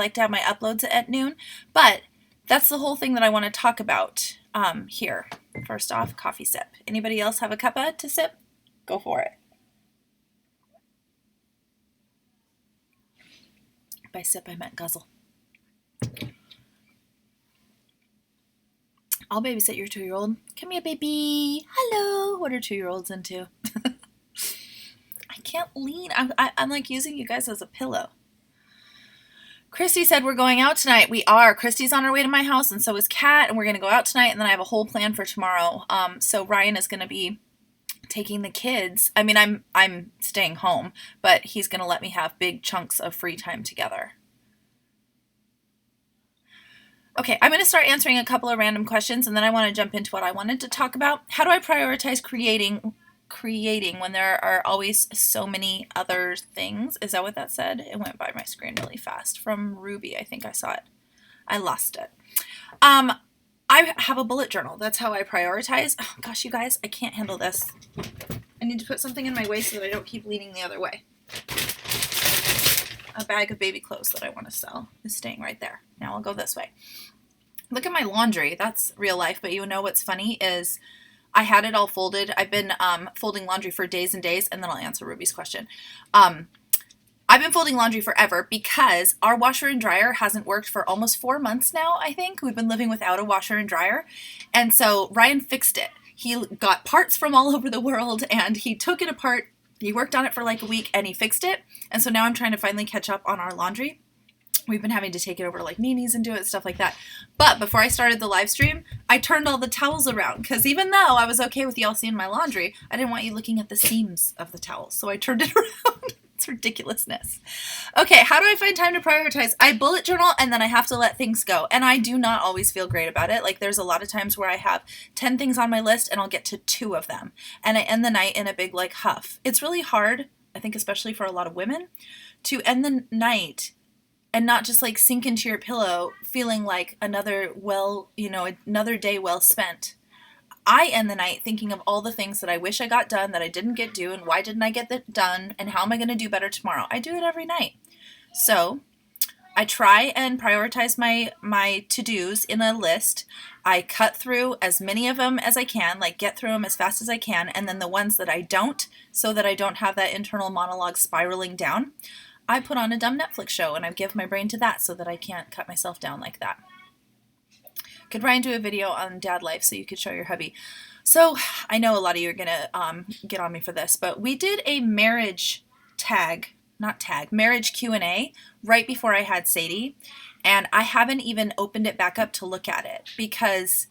like to have my uploads at noon, but that's the whole thing that I want to talk about here. First off, coffee sip. Anybody else have a cuppa to sip? Go for it. By sip, I meant guzzle. I'll babysit your 2-year-old. Come here, baby. Hello. What are 2-year-olds into? I can't lean. I'm like using you guys as a pillow. Christy said we're going out tonight. We are. Christy's on her way to my house, and so is Kat, and we're going to go out tonight, and then I have a whole plan for tomorrow. So Ryan is going to be taking the kids. I mean, I'm staying home, but he's going to let me have big chunks of free time together. Okay, I'm going to start answering a couple of random questions, and then I want to jump into what I wanted to talk about. How do I prioritize creating when there are always so many other things? Is that what that said? It went by my screen really fast. From Ruby, I think I saw it. I lost it. I have a bullet journal. That's how I prioritize. Oh, gosh, you guys, I can't handle this. I need to put something in my way so that I don't keep leaning the other way. A bag of baby clothes that I want to sell is staying right there. Now I'll go this way. Look at my laundry. That's real life, but you know what's funny is I had it all folded. I've been folding laundry for days and days, and then I'll answer Ruby's question. I've been folding laundry forever because our washer and dryer hasn't worked for almost 4 months now, I think. We've been living without a washer and dryer, and so Ryan fixed it. He got parts from all over the world, and he took it apart. He worked on it for like a week, and he fixed it, and so now I'm trying to finally catch up on our laundry. We've been having to take it over to like Nini's and do it, stuff like that. But before I started the live stream, I turned all the towels around because even though I was okay with y'all seeing my laundry, I didn't want you looking at the seams of the towels. So I turned it around. It's ridiculousness. Okay, how do I find time to prioritize? I bullet journal and then I have to let things go. And I do not always feel great about it. Like there's a lot of times where I have 10 things on my list and I'll get to 2 of them. And I end the night in a big like huff. It's really hard, I think especially for a lot of women, to end the night and not just like sink into your pillow feeling like another day well spent. I end the night thinking of all the things that I wish I got done that I didn't get done, and why didn't I get that done, and how am I going to do better tomorrow? I do it every night. So I try and prioritize my to-dos in a list. I cut through as many of them as I can, like get through them as fast as I can, and then the ones that I don't, so that I don't have that internal monologue spiraling down, I put on a dumb Netflix show and I give my brain to that so that I can't cut myself down like that. Could Ryan do a video on dad life so you could show your hubby? So I know a lot of you are going to get on me for this, but we did a marriage Q&A right before I had Sadie. And I haven't even opened it back up to look at it because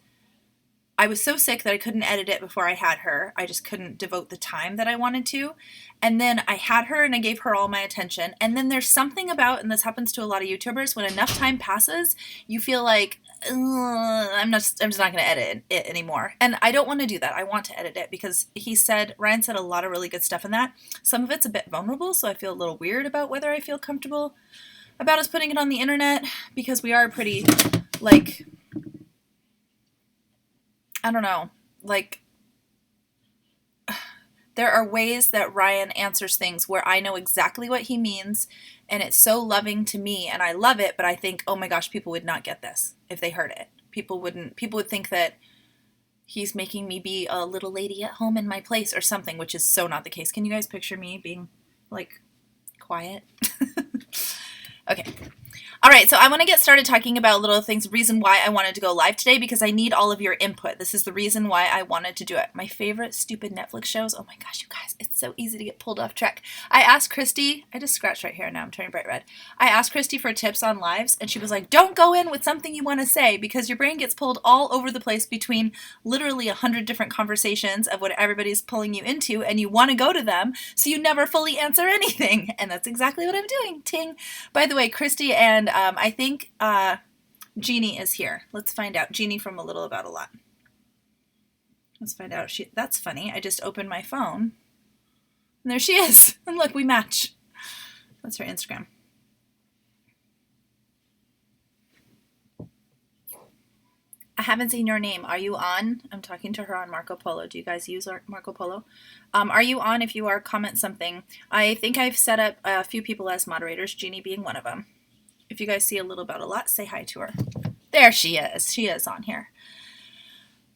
I was so sick that I couldn't edit it before I had her. I just couldn't devote the time that I wanted to. And then I had her and I gave her all my attention. And then there's something about, and this happens to a lot of YouTubers, when enough time passes, you feel like, I'm just not going to edit it anymore. And I don't want to do that. I want to edit it because Ryan said a lot of really good stuff in that. Some of it's a bit vulnerable, so I feel a little weird about whether I feel comfortable about us putting it on the internet because we are pretty, like, I don't know, like, there are ways that Ryan answers things where I know exactly what he means, and it's so loving to me, and I love it, but I think, oh my gosh, people would not get this if they heard it. People would think that he's making me be a little lady at home in my place or something, which is so not the case. Can you guys picture me being, like, quiet? Okay. All right, so I want to get started talking about little things, reason why I wanted to go live today, because I need all of your input. This is the reason why I wanted to do it. My favorite stupid Netflix shows. Oh my gosh, you guys, it's so easy to get pulled off track. I asked Christy, I just scratched right here, now I'm turning bright red. I asked Christy for tips on lives, and she was like, don't go in with something you want to say, because your brain gets pulled all over the place between literally 100 different conversations of what everybody's pulling you into, and you want to go to them, so you never fully answer anything. And that's exactly what I'm doing. Ting. By the way, Christy and I think Jeannie is here. Let's find out. Jeannie from A Little About a Lot. Let's find out. That's funny. I just opened my phone. And there she is. And look, we match. That's her Instagram. I haven't seen your name. Are you on? I'm talking to her on Marco Polo. Do you guys use Marco Polo? Are you on? If you are, comment something. I think I've set up a few people as moderators, Jeannie being one of them. If you guys see a little about a lot, say hi to her. There she is. She is on here.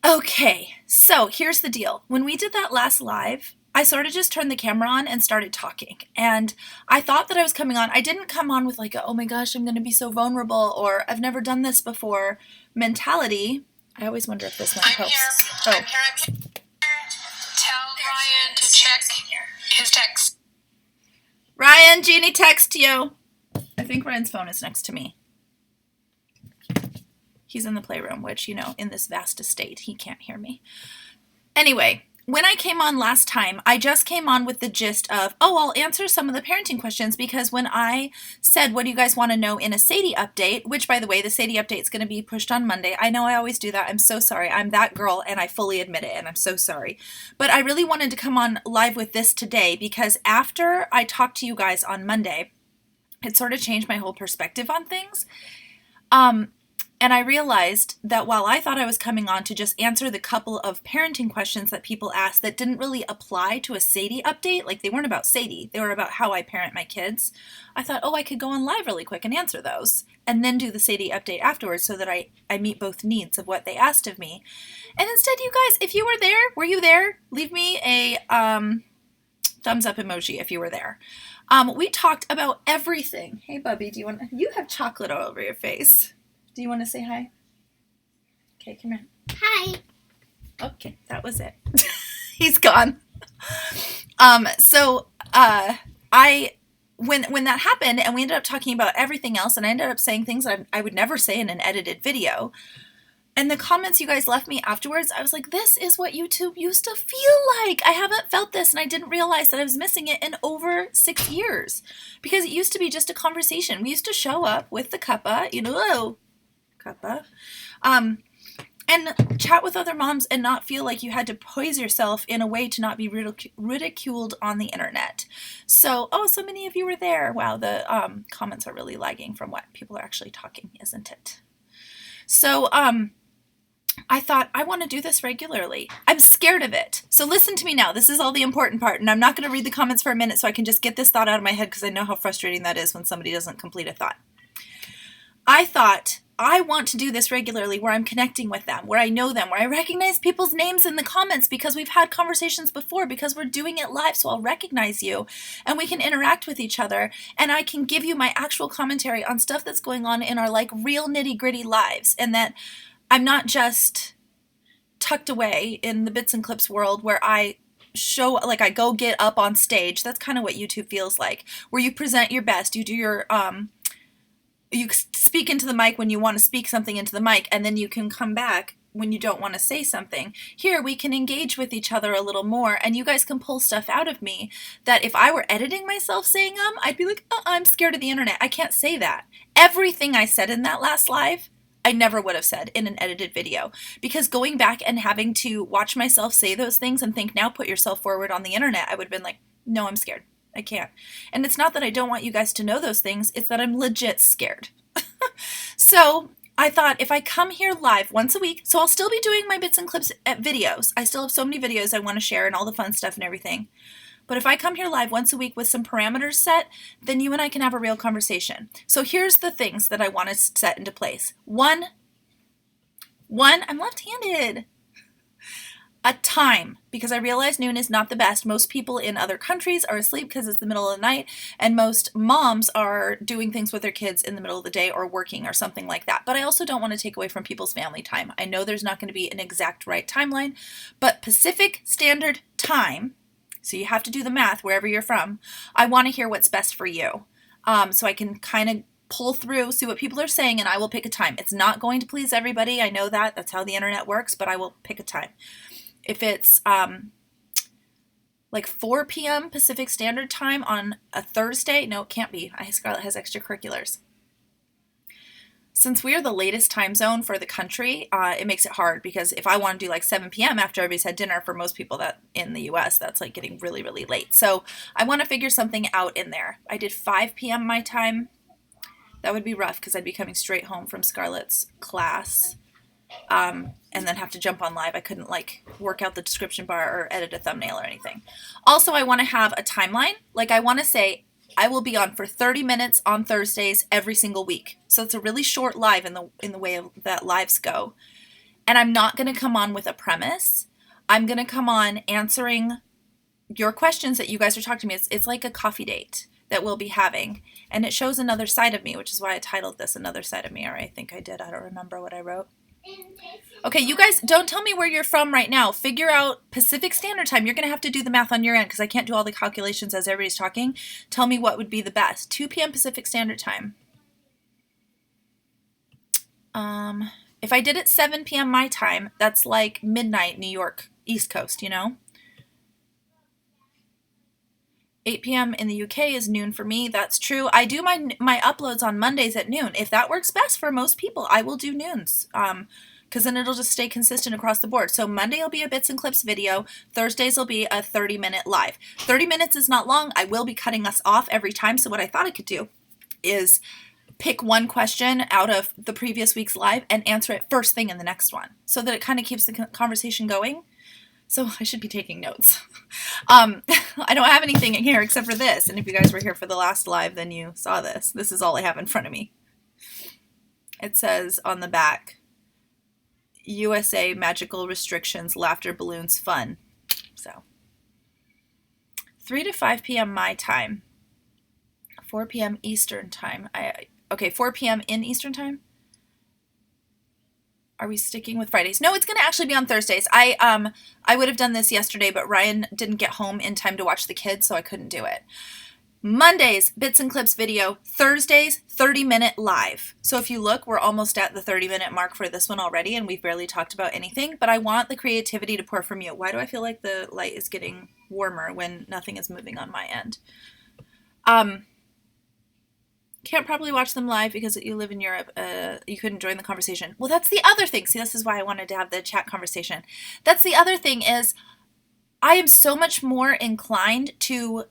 Okay, so here's the deal. When we did that last live, I sort of just turned the camera on and started talking. And I thought that I was coming on. I didn't come on with like, oh my gosh, I'm going to be so vulnerable, or I've never done this before mentality. I always wonder if this one posts. I'm here. Tell Ryan to check his text. Ryan, Jeannie text you. I think Ryan's phone is next to me. He's in the playroom, which, you know, in this vast estate, he can't hear me. Anyway, when I came on last time, I just came on with the gist of, oh, I'll answer some of the parenting questions, because when I said, what do you guys want to know in a Sadie update, which, by the way, the Sadie update is going to be pushed on Monday. I know I always do that. I'm so sorry. I'm that girl, and I fully admit it, and I'm so sorry. But I really wanted to come on live with this today, because after I talked to you guys on Monday, it sort of changed my whole perspective on things. And I realized that while I thought I was coming on to just answer the couple of parenting questions that people asked that didn't really apply to a Sadie update, like they weren't about Sadie, they were about how I parent my kids, I thought, oh, I could go on live really quick and answer those and then do the Sadie update afterwards so that I meet both needs of what they asked of me. And instead, you guys, if you were you there? Leave me a thumbs up emoji if you were there. We talked about everything. Hey, Bubby, you have chocolate all over your face. Do you want to say hi? Okay, come here. Hi. Okay, that was it. He's gone. When that happened and we ended up talking about everything else, and I ended up saying things that I would never say in an edited video, and the comments you guys left me afterwards, I was like, this is what YouTube used to feel like. I haven't felt this, and I didn't realize that I was missing it in over 6 years, because it used to be just a conversation. We used to show up with the cuppa, cuppa, and chat with other moms and not feel like you had to poise yourself in a way to not be ridiculed on the internet. So many of you were there. Wow, the comments are really lagging from what people are actually talking, isn't it? So I thought, I want to do this regularly. I'm scared of it. So listen to me now. This is all the important part, and I'm not going to read the comments for a minute so I can just get this thought out of my head, because I know how frustrating that is when somebody doesn't complete a thought. I thought, I want to do this regularly, where I'm connecting with them, where I know them, where I recognize people's names in the comments because we've had conversations before, because we're doing it live, so I'll recognize you and we can interact with each other, and I can give you my actual commentary on stuff that's going on in our like real nitty-gritty lives, and that I'm not just tucked away in the bits and clips world where I show, like I go get up on stage. That's kind of what YouTube feels like, where you present your best, you do your you speak into the mic when you want to speak something into the mic, and then you can come back when you don't want to say something. Here we can engage with each other a little more, and you guys can pull stuff out of me that if I were editing myself saying I'd be like, I'm scared of the internet. I can't say that. Everything I said in that last live, I never would have said in an edited video, because going back and having to watch myself say those things and think, now put yourself forward on the internet, I would have been like, no, I'm scared. I can't. And it's not that I don't want you guys to know those things, it's that I'm legit scared. So I thought, if I come here live once a week, so I'll still be doing my bits and clips at videos. I still have so many videos I want to share and all the fun stuff and everything. But if I come here live once a week with some parameters set, then you and I can have a real conversation. So here's the things that I want to set into place. One, I'm left-handed. A time, because I realize noon is not the best. Most people in other countries are asleep because it's the middle of the night, and most moms are doing things with their kids in the middle of the day or working or something like that. But I also don't want to take away from people's family time. I know there's not going to be an exact right timeline, but Pacific Standard Time, so you have to do the math wherever you're from, I want to hear what's best for you. So I can kind of pull through, see what people are saying, and I will pick a time. It's not going to please everybody. I know that. That's how the internet works, but I will pick a time. If it's like 4 p.m. Pacific Standard Time on a Thursday, no, it can't be. Scarlett has extracurriculars. Since we are the latest time zone for the country, it makes it hard, because if I want to do like 7 p.m. after everybody's had dinner, for most people that in the U.S., that's like getting really, really late. So I want to figure something out in there. I did 5 p.m. my time. That would be rough, because I'd be coming straight home from Scarlett's class. And then have to jump on live. I couldn't like work out the description bar or edit a thumbnail or anything. Also, I want to have a timeline. Like I want to say I will be on for 30 minutes on Thursdays every single week. So it's a really short live in the way that lives go. And I'm not going to come on with a premise. I'm going to come on answering your questions that you guys are talking to me. It's like a coffee date that we'll be having. And it shows another side of me, which is why I titled this Another Side of Me, or I think I did. I don't remember what I wrote. Okay, you guys, don't tell me where you're from right now. Figure out Pacific Standard Time. You're going to have to do the math on your end because I can't do all the calculations as everybody's talking. Tell me what would be the best. 2 p.m. Pacific Standard Time. If I did it 7 p.m. my time, that's like midnight New York, East Coast, you know? 8 p.m. in the UK is noon for me. That's true. I do my uploads on Mondays at noon. If that works best for most people, I will do noons. Because then it'll just stay consistent across the board. So Monday will be a bits and clips video. Thursdays will be a 30-minute live. 30 minutes is not long. I will be cutting us off every time. So what I thought I could do is pick one question out of the previous week's live and answer it first thing in the next one so that it kind of keeps the conversation going. So I should be taking notes. I don't have anything in here except for this. And if you guys were here for the last live, then you saw this. This is all I have in front of me. It says on the back, USA magical restrictions, laughter balloons, fun. So 3 to 5 p.m. my time, 4 p.m. Eastern time. Okay, 4 p.m. in Eastern time. Are we sticking with Fridays? No, it's going to actually be on Thursdays. I would have done this yesterday, but Ryan didn't get home in time to watch the kids, so I couldn't do it. Mondays, bits and clips video. Thursdays, 30-minute live. So if you look, we're almost at the 30-minute mark for this one already, and we've barely talked about anything, but I want the creativity to pour from you. Why do I feel like the light is getting warmer when nothing is moving on my end? Can't probably watch them live because you live in Europe. You couldn't join the conversation. Well, that's the other thing. See, this is why I wanted to have the chat conversation. That's the other thing is I am so much more inclined to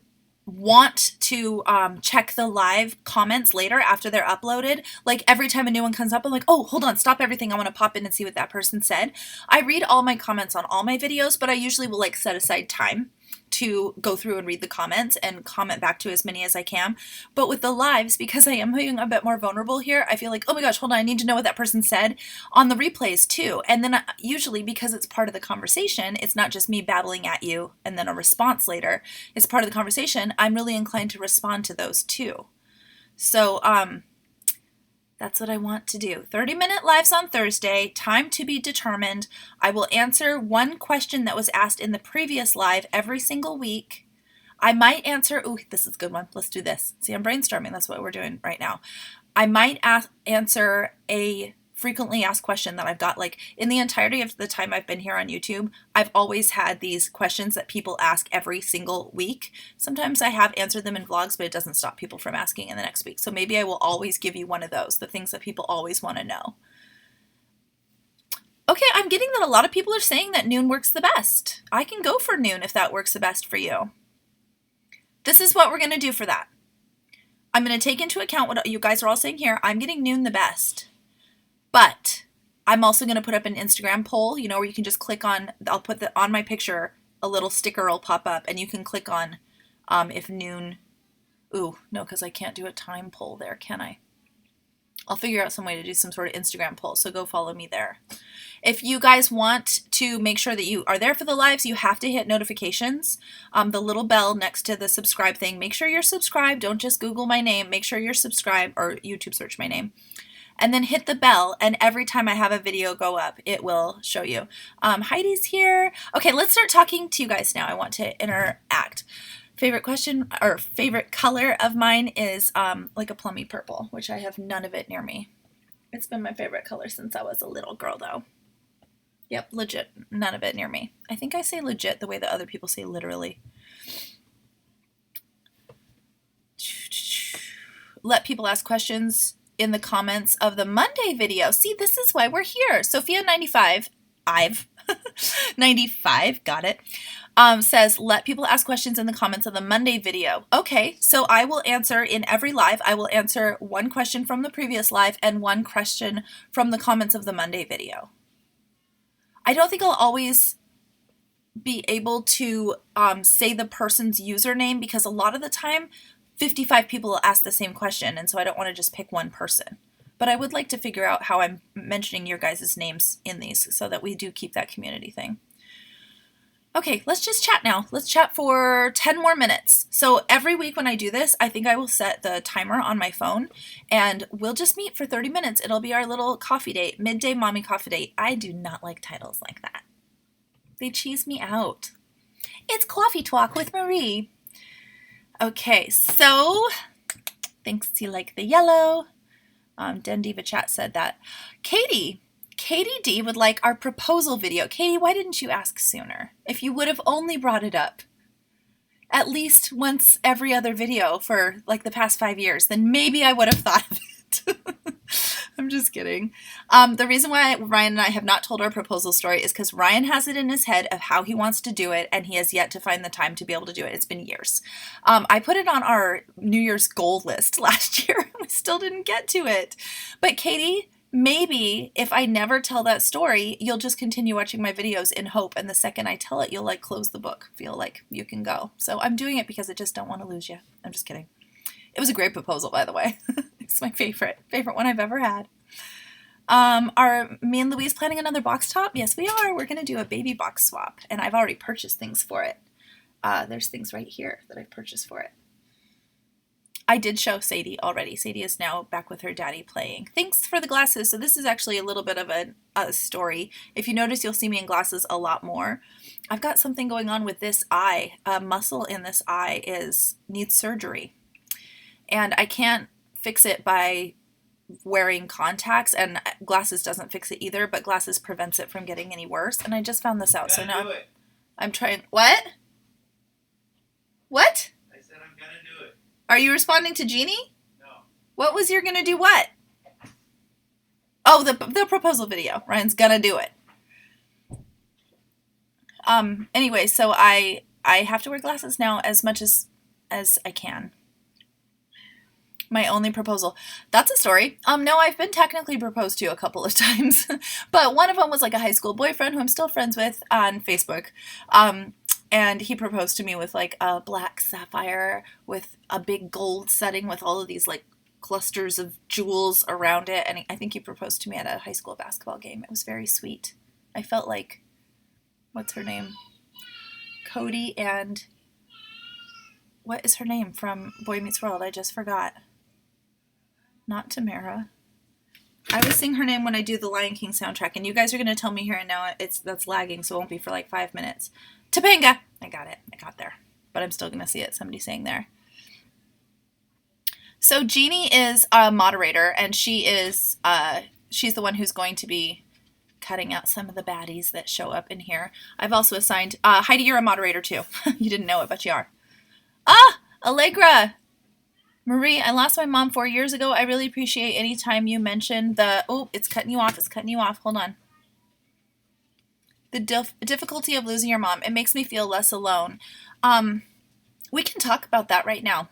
want to check the live comments later after they're uploaded. Like every time a new one comes up, I'm like, oh, hold on, stop everything. I want to pop in and see what that person said. I read all my comments on all my videos, but I usually will like set aside time to go through and read the comments and comment back to as many as I can. But with the lives, because I am being a bit more vulnerable here, I feel like, oh my gosh, hold on, I need to know what that person said on the replays too. And then usually because it's part of the conversation, it's not just me babbling at you and then a response later. It's part of the conversation. I'm really inclined to respond to those too. So that's what I want to do. 30-minute lives on Thursday, time to be determined. I will answer one question that was asked in the previous live every single week. I might answer, ooh, this is a good one. Let's do this. See, I'm brainstorming. That's what we're doing right now. I might answer a frequently asked question that I've got, like in the entirety of the time I've been here on YouTube, I've always had these questions that people ask every single week. Sometimes I have answered them in vlogs, but it doesn't stop people from asking in the next week. So maybe I will always give you one of those, the things that people always want to know. Okay, I'm getting that a lot of people are saying that noon works the best. I can go for noon if that works the best for you. This is what we're going to do for that. I'm going to take into account what you guys are all saying here. I'm getting noon the best. But I'm also going to put up an Instagram poll, you know, where you can just click on, I'll put on my picture, a little sticker will pop up and you can click on if noon, ooh, no, because I can't do a time poll there, can I? I'll figure out some way to do some sort of Instagram poll, so go follow me there. If you guys want to make sure that you are there for the lives, you have to hit notifications, the little bell next to the subscribe thing. Make sure you're subscribed. Don't just Google my name. Make sure you're subscribed or YouTube search my name. And then hit the bell, and every time I have a video go up, it will show you. Heidi's here. Okay, let's start talking to you guys now. I want to interact. Favorite question or favorite color of mine is like a plummy purple, which I have none of it near me. It's been my favorite color since I was a little girl, though. Yep, legit, none of it near me. I think I say legit the way that other people say literally. Let people ask questions in the comments of the Monday video. See, this is why we're here. Sophia95, 95, got it, says, let people ask questions in the comments of the Monday video. Okay, so I will answer in every live. I will answer one question from the previous live and one question from the comments of the Monday video. I don't think I'll always be able to say the person's username because a lot of the time 55 people will ask the same question, and so I don't want to just pick one person. But I would like to figure out how I'm mentioning your guys' names in these so that we do keep that community thing. Okay, let's just chat now. Let's chat for 10 more minutes. So every week when I do this, I think I will set the timer on my phone and we'll just meet for 30 minutes. It'll be our little coffee date, midday mommy coffee date. I do not like titles like that. They cheese me out. It's Coffee Talk with Marie. Okay, so thanks, you like the yellow. Den Diva Chat said that. Katie D would like our proposal video. Katie, why didn't you ask sooner? If you would have only brought it up at least once every other video for like the past 5 years, then maybe I would have thought of it. I'm just kidding. The reason why Ryan and I have not told our proposal story is because Ryan has it in his head of how he wants to do it, and he has yet to find the time to be able to do it. It's been years. I put it on our New Year's goal list last year. We still didn't get to it. But Katie, maybe if I never tell that story, you'll just continue watching my videos in hope, and the second I tell it, you'll like close the book, feel like you can go. So I'm doing it because I just don't want to lose you. I'm just kidding. It was a great proposal, by the way. It's my favorite one I've ever had. Are me and Louise planning another box top? Yes, we are. We're going to do a baby box swap, and I've already purchased things for it. There's things right here that I've purchased for it. I did show Sadie already. Sadie is now back with her daddy playing. Thanks for the glasses. So this is actually a little bit of a story. If you notice, you'll see me in glasses a lot more. I've got something going on with this eye. A muscle in this eye needs surgery. And I can't fix it by wearing contacts, and glasses doesn't fix it either, but glasses prevents it from getting any worse. And I just found this out. So now I'm trying. What? What? I said I'm gonna do it. Are you responding to Jeannie? No. What was you're gonna do what? Oh, the proposal video. Ryan's gonna do it. Anyway, so I have to wear glasses now as much as I can. My only proposal. That's a story. No, I've been technically proposed to a couple of times, but one of them was like a high school boyfriend who I'm still friends with on Facebook. And he proposed to me with like a black sapphire with a big gold setting with all of these like clusters of jewels around it. And I think he proposed to me at a high school basketball game. It was very sweet. I felt like, what's her name? Cody and what is her name from Boy Meets World? I just forgot. Not Tamara. I always sing her name when I do the Lion King soundtrack, and you guys are going to tell me here and now that's lagging, so it won't be for like 5 minutes. Topanga! I got it. I got there. But I'm still going to see it. Somebody saying there. So Jeannie is a moderator, and she's the one who's going to be cutting out some of the baddies that show up in here. I've also assigned, Heidi, you're a moderator too. You didn't know it, but you are. Ah! Allegra! Marie, I lost my mom 4 years ago. I really appreciate any time you mention it's cutting you off. It's cutting you off. Hold on. The difficulty of losing your mom. It makes me feel less alone. We can talk about that right now.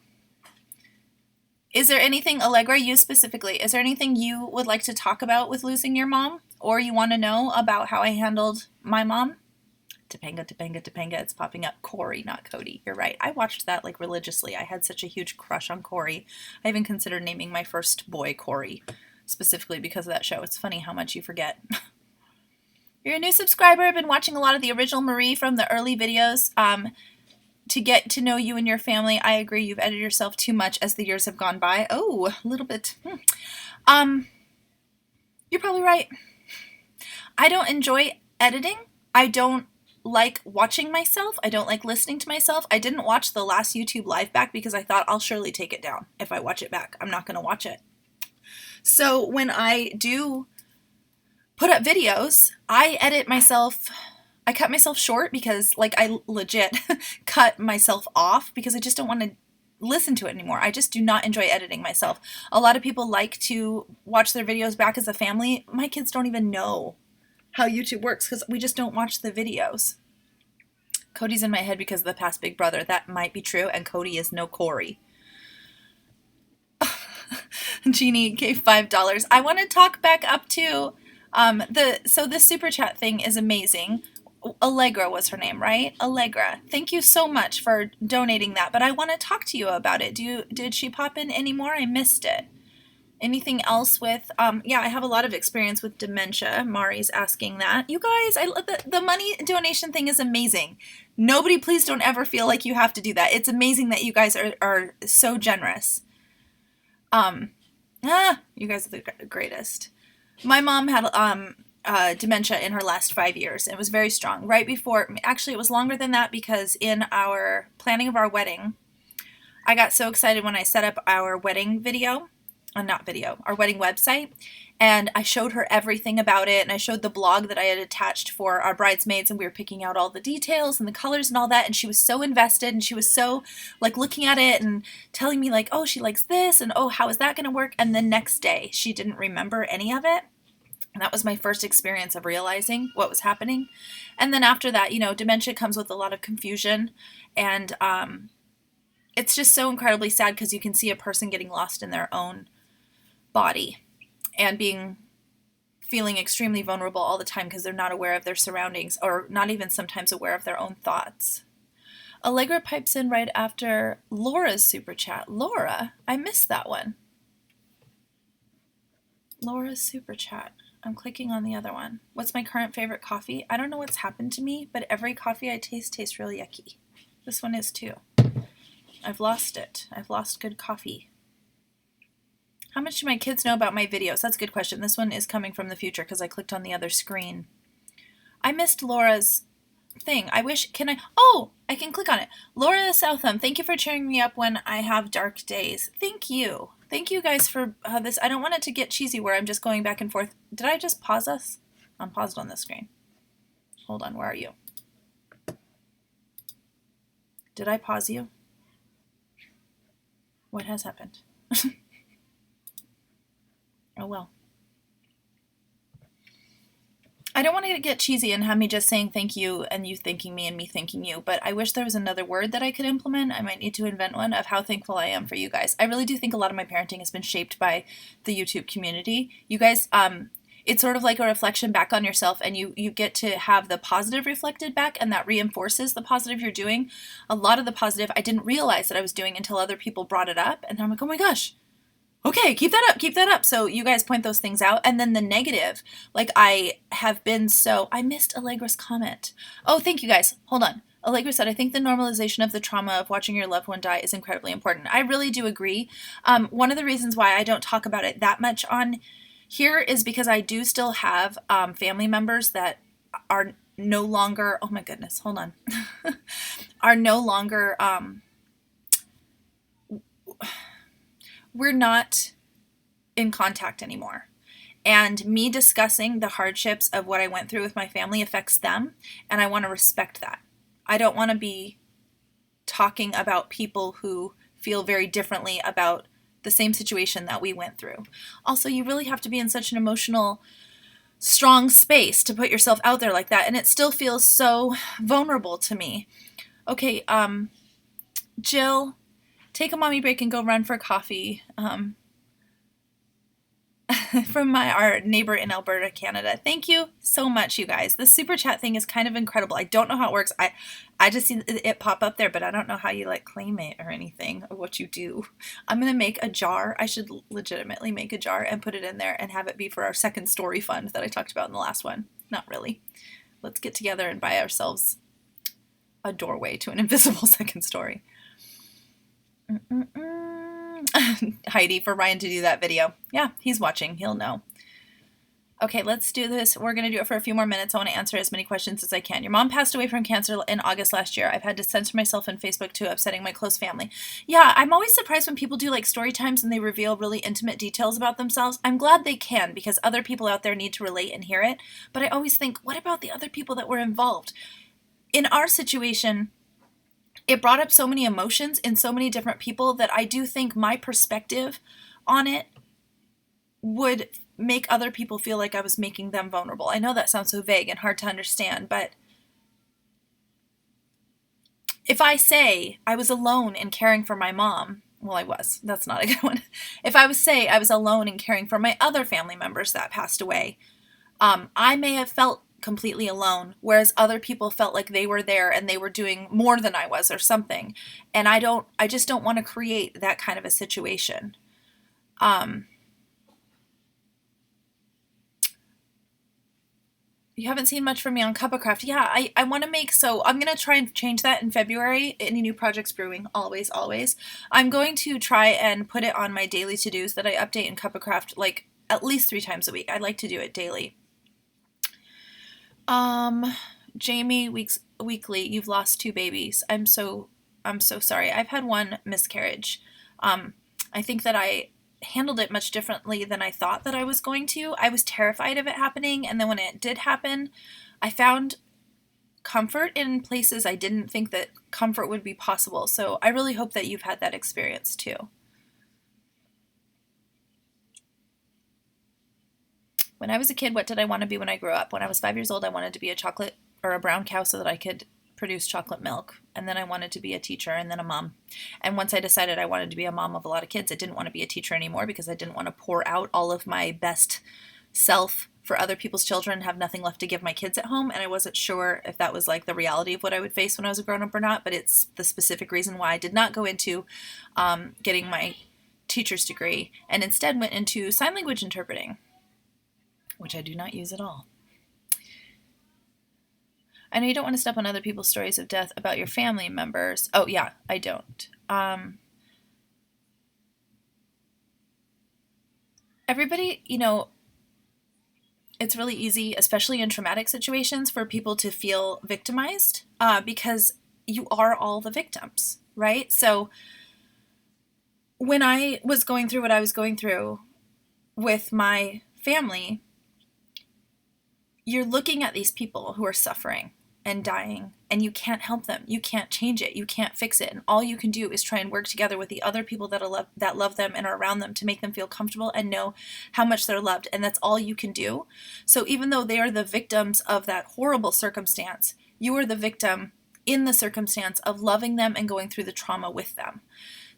Is there anything, Allegra, you specifically, is there anything you would like to talk about with losing your mom? Or you want to know about how I handled my mom? Topanga, it's popping up. Corey, not Cody. You're right. I watched that like religiously. I had such a huge crush on Corey. I even considered naming my first boy Corey, specifically because of that show. It's funny how much you forget. You're a new subscriber. I've been watching a lot of the original Marie from the early videos. To get to know you and your family, I agree you've edited yourself too much as the years have gone by. Oh, a little bit. You're probably right. I don't enjoy editing. I don't like watching myself. I don't like listening to myself. I didn't watch the last YouTube live back because I thought I'll surely take it down if I watch it back. I'm not going to watch it. So when I do put up videos, I edit myself. I cut myself short because like I legit cut myself off because I just don't want to listen to it anymore. I just do not enjoy editing myself. A lot of people like to watch their videos back as a family. My kids don't even know how YouTube works because we just don't watch the videos. Cody's in my head because of the past Big Brother. That might be true, and Cody is no Corey. Jeannie gave $5. I want to talk back up to so this super chat thing is amazing. Allegra was her name, right? Allegra. Thank you so much for donating that. But I want to talk to you about it. Did she pop in anymore? I missed it. Anything else with, yeah, I have a lot of experience with dementia. Mari's asking that. You guys, the money donation thing is amazing. Nobody, please don't ever feel like you have to do that. It's amazing that you guys are so generous. You guys are the greatest. My mom had dementia in her last 5 years. It was very strong. Right before, actually, it was longer than that because in our planning of our wedding, I got so excited when I set up our wedding video. Our wedding website. And I showed her everything about it. And I showed the blog that I had attached for our bridesmaids. And we were picking out all the details and the colors and all that. And she was so invested. And she was so like looking at it and telling me like, oh, she likes this. And oh, how is that going to work? And the next day she didn't remember any of it. And that was my first experience of realizing what was happening. And then after that, dementia comes with a lot of confusion. And it's just so incredibly sad because you can see a person getting lost in their own body and feeling extremely vulnerable all the time because they're not aware of their surroundings or not even sometimes aware of their own thoughts. Allegra pipes in right after Laura's super chat. Laura, I missed that one. Laura's super chat. I'm clicking on the other one. What's my current favorite coffee? I don't know what's happened to me, but every coffee I taste tastes really yucky. This one is too. I've lost it. I've lost good coffee. How much do my kids know about my videos? That's a good question. This one is coming from the future because I clicked on the other screen. I missed Laura's thing. I can click on it. Laura Southam, thank you for cheering me up when I have dark days. Thank you. Thank you guys for this. I don't want it to get cheesy where I'm just going back and forth. Did I just pause us? I'm paused on this screen. Hold on, where are you? Did I pause you? What has happened? Oh well. I don't want to get cheesy and have me just saying thank you and you thanking me and me thanking you, but I wish there was another word that I could implement. I might need to invent one of how thankful I am for you guys. I really do think a lot of my parenting has been shaped by the YouTube community. You guys, it's sort of like a reflection back on yourself, and you get to have the positive reflected back, and that reinforces the positive you're doing. A lot of the positive I didn't realize that I was doing until other people brought it up, and I'm like, oh my gosh. Okay, keep that up. So you guys point those things out. And then the negative, like I missed Allegra's comment. Oh, thank you guys. Hold on. Allegra said, I think the normalization of the trauma of watching your loved one die is incredibly important. I really do agree. One of the reasons why I don't talk about it that much on here is because I do still have family members that are no longer, oh my goodness, hold on, are no longer, we're not in contact anymore. And me discussing the hardships of what I went through with my family affects them, and I want to respect that. I don't want to be talking about people who feel very differently about the same situation that we went through. Also, you really have to be in such an emotional, strong space to put yourself out there like that, and it still feels so vulnerable to me. Okay, Jill, take a mommy break and go run for coffee. From our neighbor in Alberta, Canada. Thank you so much, you guys. The super chat thing is kind of incredible. I don't know how it works. I just see it pop up there, but I don't know how you like claim it or anything or what you do. I'm going to make a jar. I should legitimately make a jar and put it in there and have it be for our second story fund that I talked about in the last one. Not really. Let's get together and buy ourselves a doorway to an invisible second story. Heidi, for Ryan to do that video. Yeah, he's watching. He'll know. Okay, let's do this. We're going to do it for a few more minutes. I want to answer as many questions as I can. Your mom passed away from cancer in August last year. I've had to censor myself on Facebook too, upsetting my close family. Yeah, I'm always surprised when people do like story times and they reveal really intimate details about themselves. I'm glad they can because other people out there need to relate and hear it. But I always think, what about the other people that were involved? In our situation, it brought up so many emotions in so many different people that I do think my perspective on it would make other people feel like I was making them vulnerable. I know that sounds so vague and hard to understand, but if I say I was alone in caring for my mom, well, I was. That's not a good one. If I was alone in caring for my other family members that passed away, I may have felt completely alone, whereas other people felt like they were there and they were doing more than I was or something. And I just don't want to create that kind of a situation. You haven't seen much from me on Cup of Craft. Yeah, I want to make, so I'm going to try and change that in February. Any new projects brewing, always, always. I'm going to try and put it on my daily to-dos that I update in Cup of Craft like at least 3 times a week. I like to do it daily. Jamie, weekly, you've lost 2 babies. I'm so sorry. I've had 1 miscarriage. I think that I handled it much differently than I thought that I was going to. I was terrified of it happening, and then when it did happen, I found comfort in places I didn't think that comfort would be possible. So I really hope that you've had that experience too. When I was a kid, what did I want to be when I grew up? When I was 5 years old, I wanted to be a chocolate or a brown cow so that I could produce chocolate milk. And then I wanted to be a teacher and then a mom. And once I decided I wanted to be a mom of a lot of kids, I didn't want to be a teacher anymore because I didn't want to pour out all of my best self for other people's children and have nothing left to give my kids at home. And I wasn't sure if that was like the reality of what I would face when I was a grown-up or not, but it's the specific reason why I did not go into getting my teacher's degree and instead went into sign language interpreting, which I do not use at all. I know you don't want to step on other people's stories of death about your family members. Oh, yeah, I don't. Everybody, you know, it's really easy, especially in traumatic situations, for people to feel victimized because you are all the victims, right? So when I was going through what I was going through with my family, you're looking at these people who are suffering and dying, and you can't help them. You can't change it. You can't fix it. And all you can do is try and work together with the other people that love them and are around them to make them feel comfortable and know how much they're loved. And that's all you can do. So even though they are the victims of that horrible circumstance, you are the victim in the circumstance of loving them and going through the trauma with them.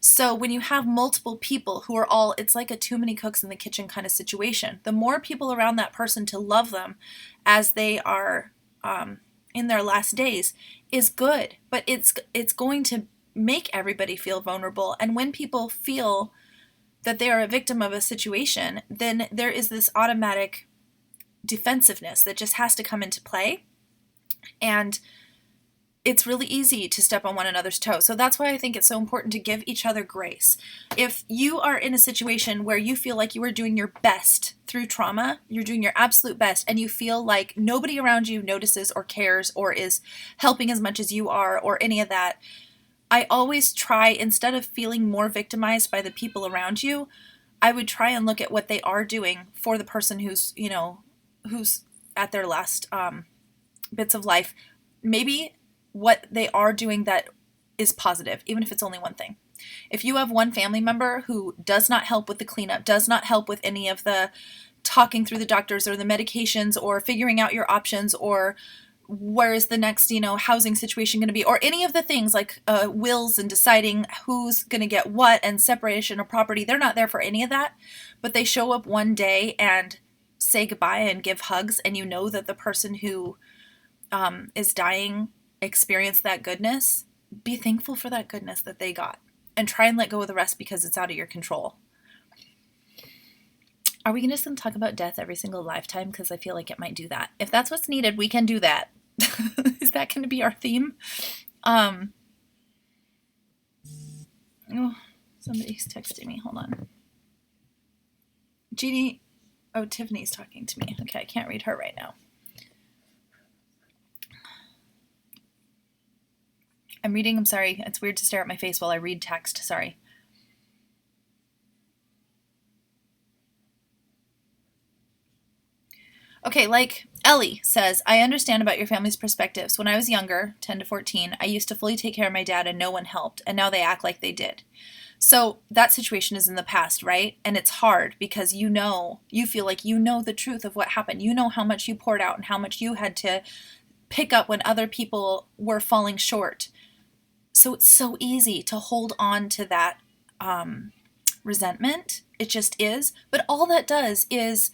So when you have multiple people who are all, it's like a too many cooks in the kitchen kind of situation. The more people around that person to love them as they are in their last days is good, but it's going to make everybody feel vulnerable. And when people feel that they are a victim of a situation, then there is this automatic defensiveness that just has to come into play. And it's really easy to step on one another's toes. So that's why I think it's so important to give each other grace. If you are in a situation where you feel like you are doing your best through trauma, you're doing your absolute best, and you feel like nobody around you notices or cares or is helping as much as you are or any of that, I always try, instead of feeling more victimized by the people around you, I would try and look at what they are doing for the person who's at their last bits of life. Maybe what they are doing that is positive, even if it's only one thing. If you have one family member who does not help with the cleanup, does not help with any of the talking through the doctors or the medications or figuring out your options or where is the next, housing situation going to be, or any of the things like wills and deciding who's going to get what and separation of property, they're not there for any of that, but they show up one day and say goodbye and give hugs, and you know that the person who is dying experience that goodness. Be thankful for that goodness that they got and try and let go of the rest because it's out of your control. Are we just going to talk about death every single lifetime? Because I feel like it might do that. If that's what's needed, we can do that. Is that going to be our theme? Oh, somebody's texting me. Hold on. Jeannie. Oh, Tiffany's talking to me. Okay, I can't read her right now. I'm sorry. It's weird to stare at my face while I read text. Sorry. Okay, like Ellie says, I understand about your family's perspectives. When I was younger, 10 to 14, I used to fully take care of my dad and no one helped, and now they act like they did. So that situation is in the past, right? And it's hard because you feel like you know the truth of what happened. You know how much you poured out and how much you had to pick up when other people were falling short. So it's so easy to hold on to that resentment. It just is. But all that does is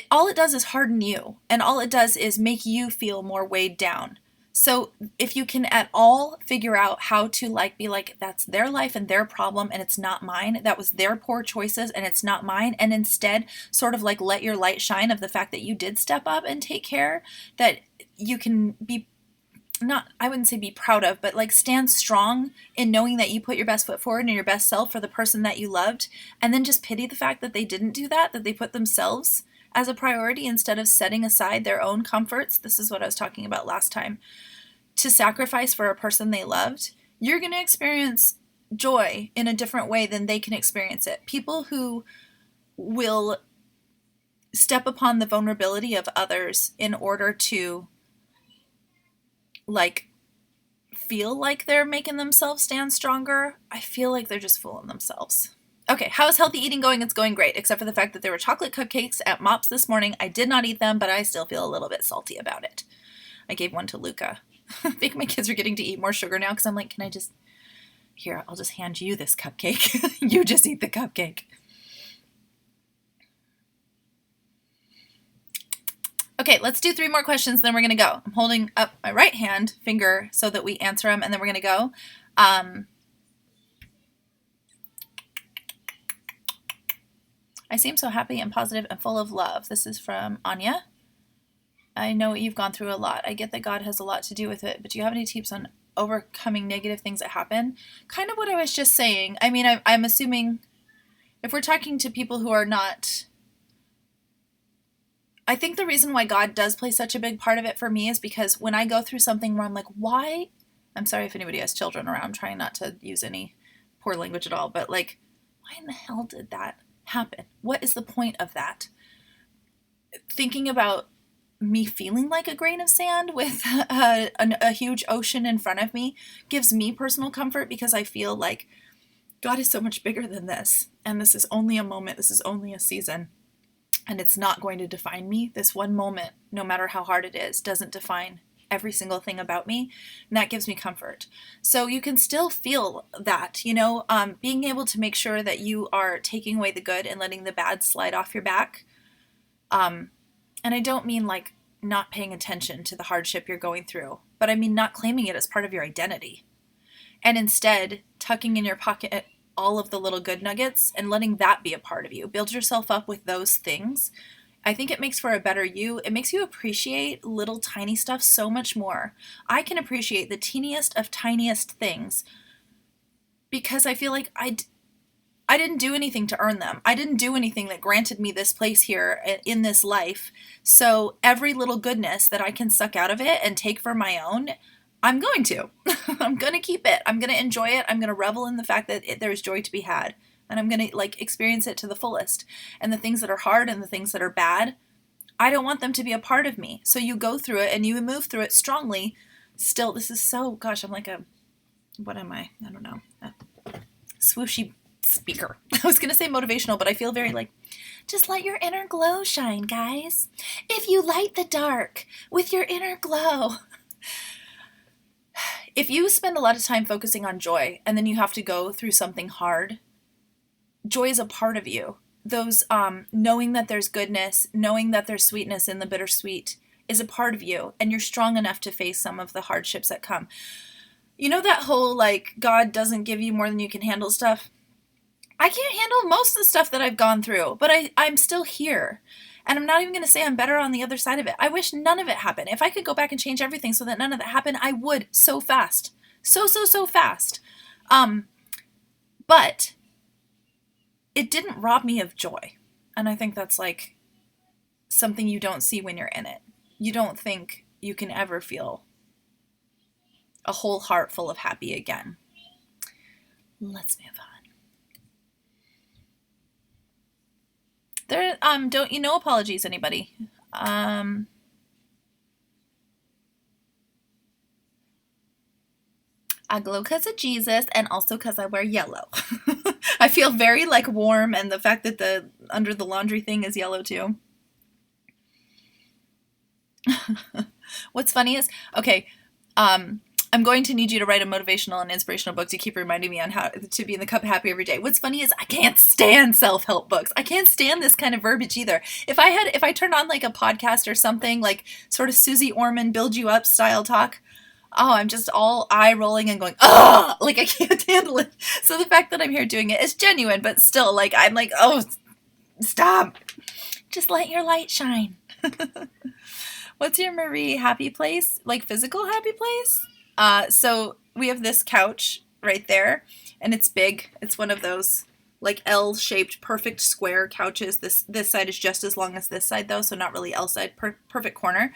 all it does is harden you, and all it does is make you feel more weighed down. So if you can at all figure out how to like be like, that's their life and their problem and it's not mine, that was their poor choices and it's not mine, and instead sort of like let your light shine of the fact that you did step up and take care, that you can be, not, I wouldn't say be proud of, but like stand strong in knowing that you put your best foot forward and your best self for the person that you loved, and then just pity the fact that they didn't do that, that they put themselves as a priority instead of setting aside their own comforts. This is what I was talking about last time. To sacrifice for a person they loved, you're going to experience joy in a different way than they can experience it. People who will step upon the vulnerability of others in order to like feel like they're making themselves stand stronger, I feel like they're just fooling themselves. Okay, how is healthy eating going? It's going great, except for the fact that there were chocolate cupcakes at Mops this morning. I did not eat them, but I still feel a little bit salty about it. I gave one to Luca. I think my kids are getting to eat more sugar now because I'm like, can I just, here, I'll just hand you this cupcake. You just eat the cupcake. Okay, let's do 3 more questions, then we're going to go. I'm holding up my right hand finger so that we answer them, and then we're going to go. I seem so happy and positive and full of love. This is from Anya. I know you've gone through a lot. I get that God has a lot to do with it, but do you have any tips on overcoming negative things that happen? Kind of what I was just saying. I mean, I'm assuming if we're talking to people who are not, I think the reason why God does play such a big part of it for me is because when I go through something where I'm like, why? I'm sorry if anybody has children around, I'm trying not to use any poor language at all, but like, why in the hell did that happen? What is the point of that? Thinking about me feeling like a grain of sand with a huge ocean in front of me gives me personal comfort, because I feel like God is so much bigger than this, and this is only a moment, this is only a season, and it's not going to define me. This one moment, no matter how hard it is, doesn't define every single thing about me, and that gives me comfort. So you can still feel that, you know, being able to make sure that you are taking away the good and letting the bad slide off your back. And I don't mean like not paying attention to the hardship you're going through, but I mean not claiming it as part of your identity, and instead tucking in your pocket all of the little good nuggets and letting that be a part of you. Build yourself up with those things. I think it makes for a better you. It makes you appreciate little tiny stuff so much more. I can appreciate the teeniest of tiniest things because I feel like I didn't do anything to earn them. I didn't do anything that granted me this place here in this life. So every little goodness that I can suck out of it and take for my own, I'm going to. I'm going to keep it. I'm going to enjoy it. I'm going to revel in the fact that there's joy to be had. And I'm going to like experience it to the fullest. And the things that are hard and the things that are bad, I don't want them to be a part of me. So you go through it and you move through it strongly. Still, this is so, gosh, I'm like a, what am I? I don't know. A swooshy speaker. I was going to say motivational, but I feel very like, just let your inner glow shine, guys. If you light the dark with your inner glow. If you spend a lot of time focusing on joy and then you have to go through something hard, joy is a part of you. Those knowing that there's goodness, knowing that there's sweetness in the bittersweet is a part of you, and you're strong enough to face some of the hardships that come. You know that whole like God doesn't give you more than you can handle stuff? I can't handle most of the stuff that I've gone through, but I'm still here. And I'm not even going to say I'm better on the other side of it. I wish none of it happened. If I could go back and change everything so that none of that happened, I would so fast. So fast. But it didn't rob me of joy. And I think that's like something you don't see when you're in it. You don't think you can ever feel a whole heart full of happy again. Let's move on. There, don't, no apologies, anybody. I glow because of Jesus and also because I wear yellow. I feel very like warm, and the fact that the under the laundry thing is yellow too. What's funny is, okay, I'm going to need you to write a motivational and inspirational book to keep reminding me on how to be in the cup happy every day. What's funny is I can't stand self-help books. I can't stand this kind of verbiage either. If I turned on like a podcast or something like sort of Susie Orman build you up style talk, oh, I'm just all eye rolling and going, oh, like I can't handle it. So the fact that I'm here doing it is genuine, but still like, I'm like, oh, stop. Just let your light shine. What's your Marie happy place? Like physical happy place? So we have this couch right there, and it's big. It's one of those like L-shaped perfect square couches. This side is just as long as this side though, so not really L side, perfect corner.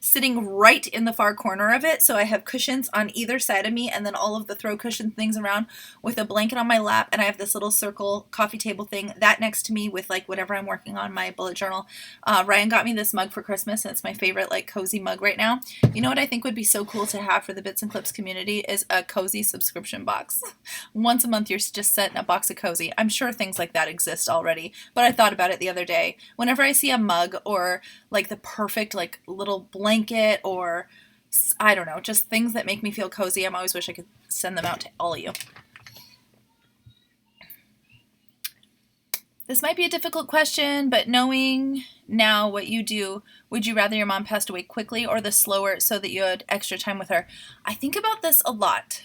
Sitting right in the far corner of it, so I have cushions on either side of me and then all of the throw cushion things around with a blanket on my lap, and I have this little circle coffee table thing, that next to me with like whatever I'm working on, my bullet journal. Ryan got me this mug for Christmas, and it's my favorite like cozy mug right now. You know what I think would be so cool to have for the Bits and Clips community is a cozy subscription box. Once a month you're just sent a box of cozy. I'm sure things like that exist already, but I thought about it the other day. Whenever I see a mug or like the perfect like little blanket or I don't know, just things that make me feel cozy, I always wish I could send them out to all of you. This might be a difficult question, but knowing now what you do, would you rather your mom passed away quickly or the slower so that you had extra time with her? I think about this a lot.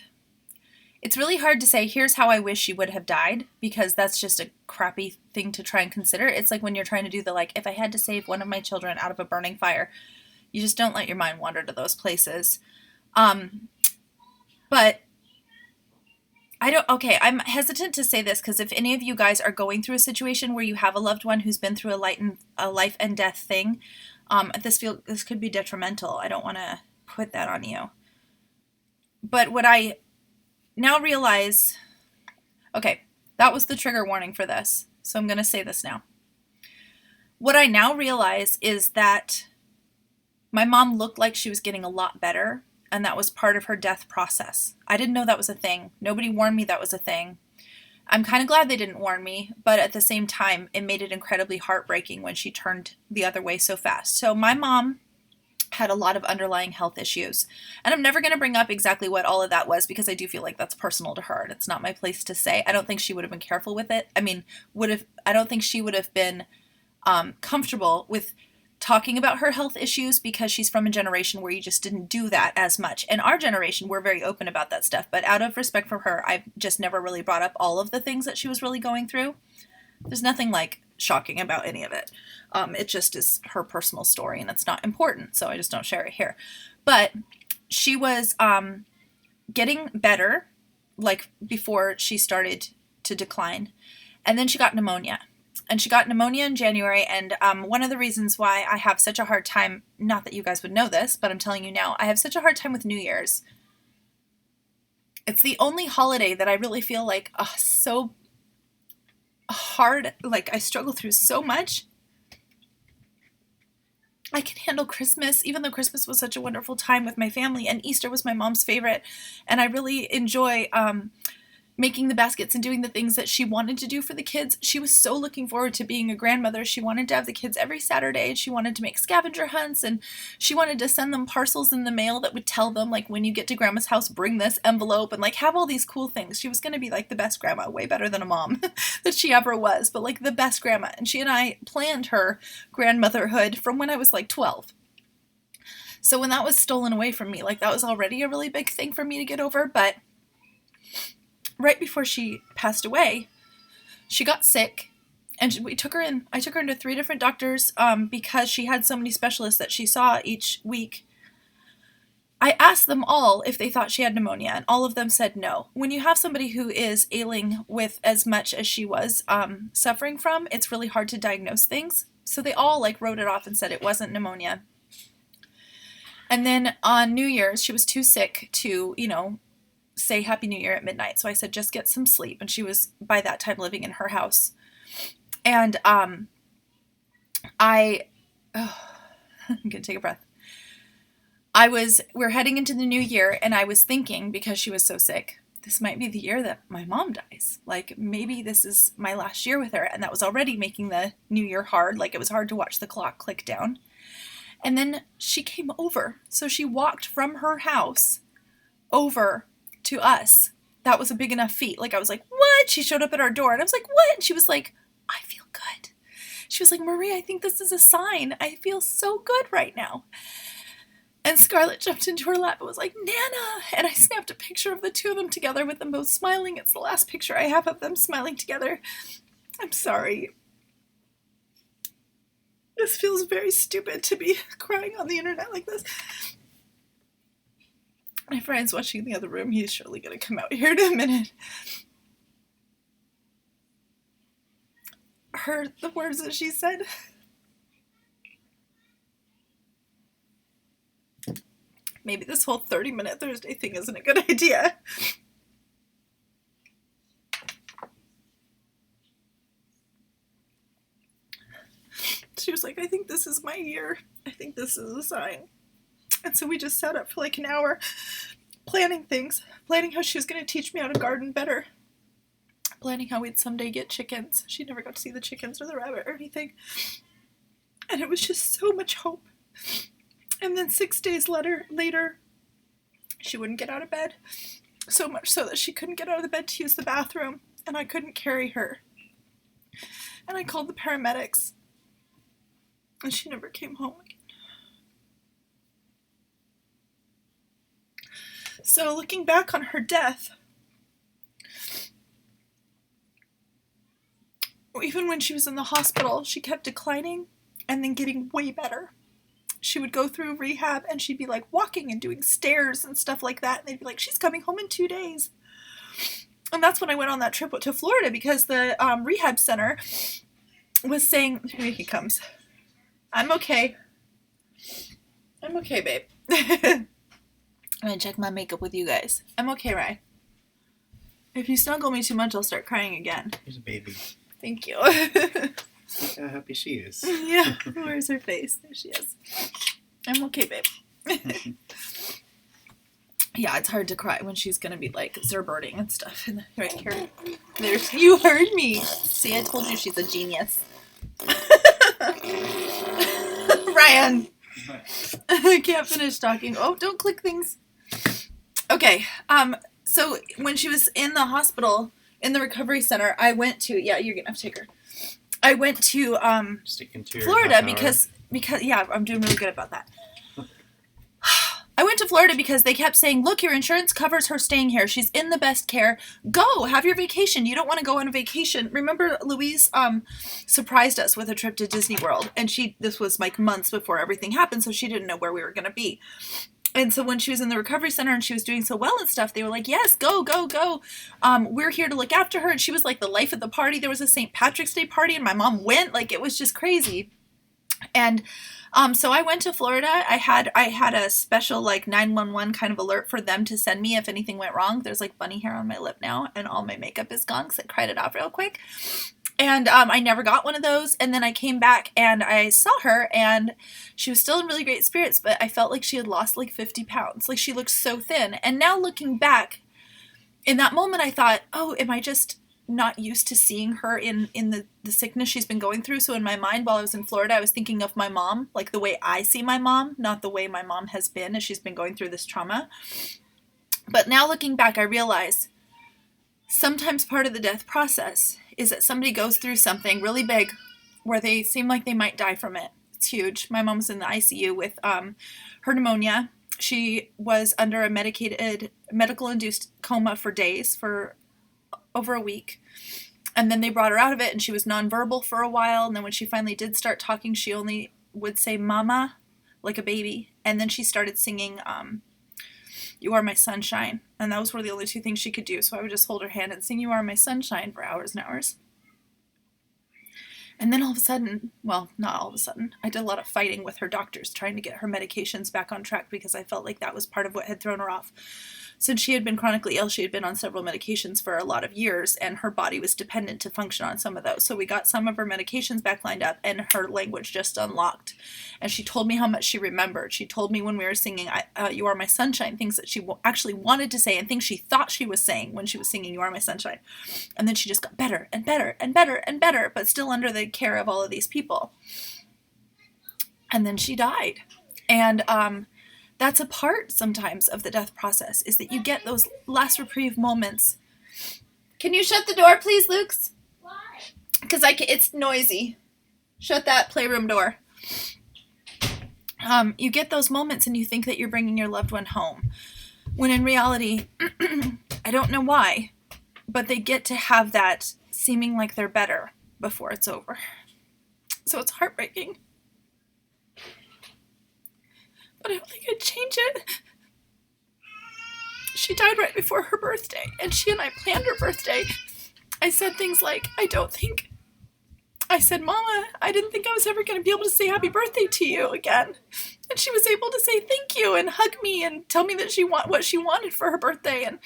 It's really hard to say, here's how I wish she would have died, because that's just a crappy thing to try and consider. It's like when you're trying to do the, like, if I had to save one of my children out of a burning fire, you just don't let your mind wander to those places. But I'm hesitant to say this because if any of you guys are going through a situation where you have a loved one who's been through a life and death thing, this could be detrimental. I don't want to put that on you. But what I now realize, okay, that was the trigger warning for this, so I'm going to say this now. What I now realize is that my mom looked like she was getting a lot better, and that was part of her death process. I didn't know that was a thing. Nobody warned me that was a thing. I'm kind of glad they didn't warn me, but at the same time, it made it incredibly heartbreaking when she turned the other way so fast. So my mom had a lot of underlying health issues, and I'm never going to bring up exactly what all of that was because I do feel like that's personal to her, and it's not my place to say. I don't think she would have been careful with it. I don't think she would have been comfortable with talking about her health issues because she's from a generation where you just didn't do that as much. In our generation, we're very open about that stuff, but out of respect for her, I've just never really brought up all of the things that she was really going through. There's nothing like shocking about any of it. It just is her personal story and it's not important, so I just don't share it here. But she was getting better, like before she started to decline, and then she got pneumonia. And she got pneumonia in January, and one of the reasons why I have such a hard time, not that you guys would know this, but I'm telling you now, I have such a hard time with New Year's. It's the only holiday that I really feel like so hard, like I struggle through so much. I can handle Christmas, even though Christmas was such a wonderful time with my family, and Easter was my mom's favorite, and I really enjoy making the baskets and doing the things that she wanted to do for the kids. She was so looking forward to being a grandmother. She wanted to have the kids every Saturday. She wanted to make scavenger hunts, and she wanted to send them parcels in the mail that would tell them, like, when you get to grandma's house, bring this envelope, and like have all these cool things. She was going to be like the best grandma, way better than a mom that she ever was, but like the best grandma. And she and I planned her grandmotherhood from when I was like 12. So when that was stolen away from me, like that was already a really big thing for me to get over. But right before she passed away, she got sick, and I took her into 3 different doctors because she had so many specialists that she saw each week. I asked them all if they thought she had pneumonia, and all of them said no. When you have somebody who is ailing with as much as she was suffering from, it's really hard to diagnose things. So they all like wrote it off and said it wasn't pneumonia. And then on New Year's, she was too sick to, say Happy New Year at midnight. So I said, just get some sleep. And she was by that time living in her house. And I'm going to take a breath. We're heading into the new year, and I was thinking, because she was so sick, this might be the year that my mom dies. Like, maybe this is my last year with her. And that was already making the new year hard. Like, it was hard to watch the clock click down. And then she came over. So she walked from her house over to us. That was a big enough feat. Like, I was like, what? She showed up at our door, and I was like, what? And she was like, I feel good. She was like, Marie, I think this is a sign. I feel so good right now. And Scarlett jumped into her lap and was like, Nana! And I snapped a picture of the two of them together with them both smiling. It's the last picture I have of them smiling together. I'm sorry. This feels very stupid to be crying on the internet like this. My friend's watching in the other room. He's surely going to come out here in a minute. Heard the words that she said. Maybe this whole 30-minute Thursday thing isn't a good idea. She was like, I think this is my year. I think this is a sign. And so we just sat up for like an hour planning things, planning how she was going to teach me how to garden better, planning how we'd someday get chickens. She never got to see the chickens or the rabbit or anything. And it was just so much hope. And then 6 days later, she wouldn't get out of bed. So much so that she couldn't get out of the bed to use the bathroom. And I couldn't carry her. And I called the paramedics. And she never came home again. So looking back on her death, even when she was in the hospital, she kept declining and then getting way better. She would go through rehab and she'd be like walking and doing stairs and stuff like that. And they'd be like, she's coming home in 2 days. And that's when I went on that trip to Florida, because the rehab center was saying, here he comes. I'm okay. I'm okay, babe. I'm gonna check my makeup with you guys. I'm okay, Rye. If you snuggle me too much, I'll start crying again. Here's a baby. Thank you. Look how happy she is. Yeah, where's her face? There she is. I'm okay, babe. Yeah, it's hard to cry when she's gonna be like zerberting and stuff. And right here, you heard me. See, I told you she's a genius. Ryan, I can't finish talking. Oh, don't click things. Okay. So when she was in the hospital in the recovery center, I went to you're gonna have to take her. I went to Sticking to your Florida because yeah, I'm doing really good about that. I went to Florida because they kept saying, look, your insurance covers her staying here. She's in the best care. Go, have your vacation. You don't want to go on a vacation. Remember, Louise surprised us with a trip to Disney World. And this was like months before everything happened, so she didn't know where we were going to be. And so when she was in the recovery center and she was doing so well and stuff, they were like, yes, go, go, go. We're here to look after her. And she was like the life of the party. There was a St. Patrick's Day party and my mom went. Like, it was just crazy. And so I went to Florida. I had a special like 911 kind of alert for them to send me if anything went wrong. There's like bunny hair on my lip now and all my makeup is gone because I cried it off real quick. And I never got one of those. And then I came back and I saw her and she was still in really great spirits, but I felt like she had lost like 50 pounds. Like, she looked so thin. And now looking back, in that moment I thought, oh, am I just not used to seeing her in the sickness she's been going through? So in my mind while I was in Florida, I was thinking of my mom, like the way I see my mom, not the way my mom has been as she's been going through this trauma. But now looking back, I realize sometimes part of the death process is that somebody goes through something really big where they seem like they might die from it. It's huge. My mom was in the ICU with her pneumonia. She was under a medical-induced coma for days, for over a week. And then they brought her out of it and she was nonverbal for a while. And then when she finally did start talking, she only would say mama, like a baby. And then she started singing You Are My Sunshine. And those were the only two things she could do. So I would just hold her hand and sing You Are My Sunshine for hours and hours. And then all of a sudden, well, not all of a sudden, I did a lot of fighting with her doctors trying to get her medications back on track because I felt like that was part of what had thrown her off. Since she had been chronically ill, she had been on several medications for a lot of years, and her body was dependent to function on some of those. So we got some of her medications back lined up, and her language just unlocked. And she told me how much she remembered. She told me when we were singing You Are My Sunshine, things that she actually wanted to say and things she thought she was saying when she was singing You Are My Sunshine. And then she just got better and better and better and better, but still under the care of all of these people. And then she died. And that's a part sometimes of the death process, is that you get those last reprieve moments. Can you shut the door, please, Luke's? Why? Because it's noisy. Shut that playroom door. You get those moments and you think that you're bringing your loved one home, when in reality, I don't know why, but they get to have that seeming like they're better before it's over. So it's heartbreaking. But I don't think I'd change it. She died right before her birthday, and she and I planned her birthday. I said things like, I said, Mama, I didn't think I was ever going to be able to say happy birthday to you again. And she was able to say thank you and hug me and tell me that what she wanted for her birthday. And